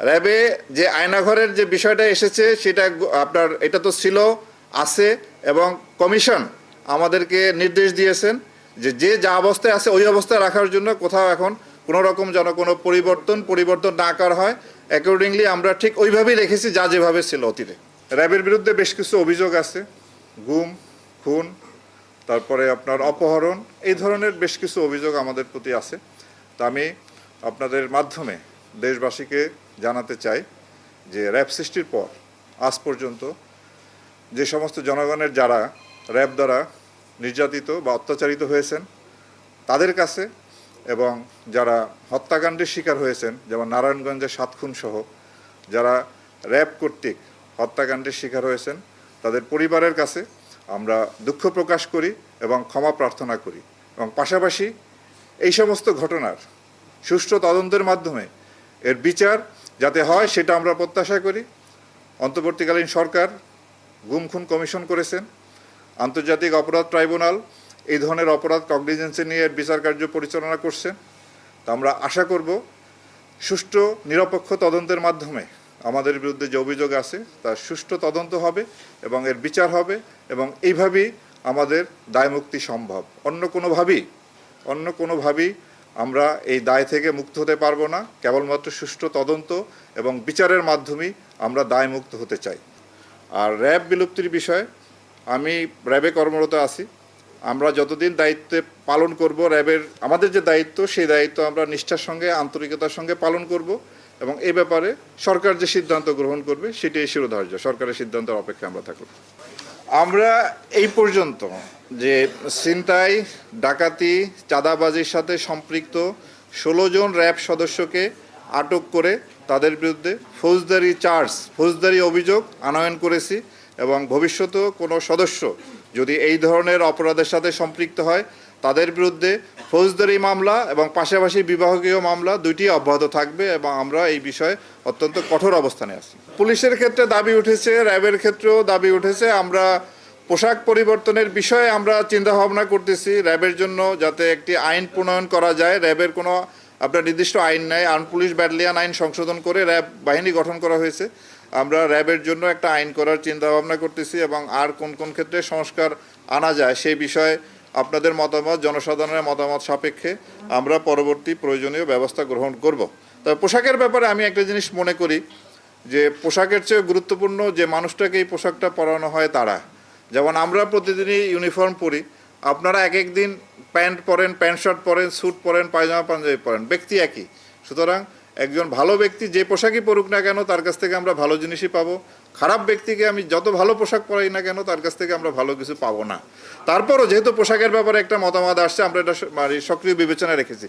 র্যাবে যে আয়নাঘরের যে বিষয়টা এসেছে সেটা আপনার এটা তো ছিল আছে, এবং কমিশন আমাদেরকে নির্দেশ দিয়েছেন যে যে যা অবস্থায় আছে ওই অবস্থায় রাখার জন্য, কোথাও এখন কোনো রকম যেন কোনো পরিবর্তন না করা হয়। অ্যাকর্ডিংলি আমরা ঠিক ওইভাবেই রেখেছি যা যেভাবে ছিল অতীতে। র্যাবের বিরুদ্ধে বেশ কিছু অভিযোগ আছে, গুম, খুন, তারপরে আপনার অপহরণ, এই ধরনের বেশ কিছু অভিযোগ আমাদের প্রতি আছে। তা আমি আপনাদের মাধ্যমে দেশবাসীকে জানাতে চাই যে র্যাব সৃষ্টির পর আজ পর্যন্ত যে সমস্ত জনগণের যারা র্যাব দ্বারা নির্যাতিত বা অত্যাচারিত হয়েছেন তাদের কাছে, এবং যারা হত্যাকাণ্ডের শিকার হয়েছেন, যেমন নারায়ণগঞ্জের 7 খুন সহ যারা র্যাব কর্তৃক হত্যাকাণ্ডের শিকার হয়েছেন তাদের পরিবারের কাছে আমরা দুঃখ প্রকাশ করি এবং ক্ষমা প্রার্থনা করি, এবং পাশাপাশি এই সমস্ত ঘটনার সুষ্ঠু তদন্তের মাধ্যমে এর বিচার যাতে হয় সেটা আমরা প্রত্যাশা করি। অন্তর্বর্তীকালীন সরকার গুম খুন কমিশন করেছেন, আন্তর্জাতিক অপরাধ ট্রাইব্যুনাল এই ধরনের অপরাধ কগনিজেন্সে নিয়ে এর বিচার কার্য পরিচালনা করছেন। তা আমরা আশা করব সুষ্ঠু নিরপেক্ষ তদন্তের মাধ্যমে আমাদের বিরুদ্ধে যে অভিযোগ আছে তার সুষ্ঠু তদন্ত হবে এবং এর বিচার হবে, এবং এইভাবেই আমাদের দায়মুক্তি সম্ভব। অন্য কোনোভাবেই আমরা এই দায় থেকে মুক্ত হতে পারবো না। কেবলমাত্র সুষ্ঠু তদন্ত এবং বিচারের মাধ্যমেই আমরা দায়মুক্ত হতে চাই। আর র্যাব বিলুপ্তির বিষয়ে আমি র্যাবে কর্মরত আছি। আমরা যতদিন দায়িত্বে পালন করব, র্যাবের আমাদের যে দায়িত্ব সেই দায়িত্ব আমরা নিষ্ঠার সঙ্গে আন্তরিকতার সঙ্গে পালন করব, এবং এই ব্যাপারে সরকার যে সিদ্ধান্ত গ্রহণ করবে সেটাই শিরোধার্য। সরকারের সিদ্ধান্তের অপেক্ষা আমরা থাকব। আমরা এই পর্যন্ত যে ছিনতাই, ডাকাতি, চাঁদাবাজির সাথে সম্পৃক্ত 16 জন র্যাব সদস্যকে আটক করে তাদের বিরুদ্ধে ফৌজদারি অভিযোগ আনয়ন করেছি, এবং ভবিষ্যতেও কোনো সদস্য যদি এই ধরনের অপরাধের সাথে সম্পৃক্ত হয় তাদের বিরুদ্ধে ফৌজদারি মামলা এবং পাশাপাশি বিভাগীয় মামলা দুইটি অব্যাহত থাকবে, এবং আমরা এই বিষয়ে অত্যন্ত কঠোর অবস্থানে আছি। পুলিশের ক্ষেত্রে দাবি উঠেছে, র্যাবের ক্ষেত্রেও দাবি উঠেছে। আমরা পোশাক পরিবর্তনের বিষয়ে আমরা চিন্তা ভাবনা করতেছি, র্যাবের জন্য যাতে একটি আইন প্রণয়ন করা যায়। র্যাবের কোনো আপনার নির্দিষ্ট আইন নাই, আর্ম পুলিশ ব্যাটালিয়ন আইন সংশোধন করে র্যাব বাহিনী গঠন করা হয়েছে। আমরা র্যাবের জন্য একটা আইন করার চিন্তা ভাবনা করতেছি, এবং আর কোন কোন ক্ষেত্রে সংস্কার আনা যায় সেই বিষয়ে আপনাদের মতামত, জনসাধারণের মতামত সাপেক্ষে আমরা পরবর্তী প্রয়োজনীয় ব্যবস্থা গ্রহণ করব। তবে পোশাকের ব্যাপারে আমি একটা জিনিস মনে করি যে পোশাকের চেয়ে গুরুত্বপূর্ণ যে মানুষটাকে এই পোশাকটা পরানো হয় তারা। যেমন আমরা প্রতিদিনই ইউনিফর্ম পরি, আপনারা এক এক দিন প্যান্ট পরেন, প্যান্ট শার্ট পরেন, স্যুট পরেন, পায়জামা পাঞ্জাবি পরেন, ব্যক্তি একই। সুতরাং একজন ভালো ব্যক্তি যে পোশাকই পরুক না কেন তার কাছ থেকে আমরা ভালো জিনিসই পাবো। খারাপ ব্যক্তিকে আমি যত ভালো পোশাক পরাই না কেন তার কাছ থেকে আমরা ভালো কিছু পাবো না। তারপরও যেহেতু পোশাকের ব্যাপারে একটা মতামত আসছে, আমরা এটা সক্রিয় বিবেচনায় রেখেছি।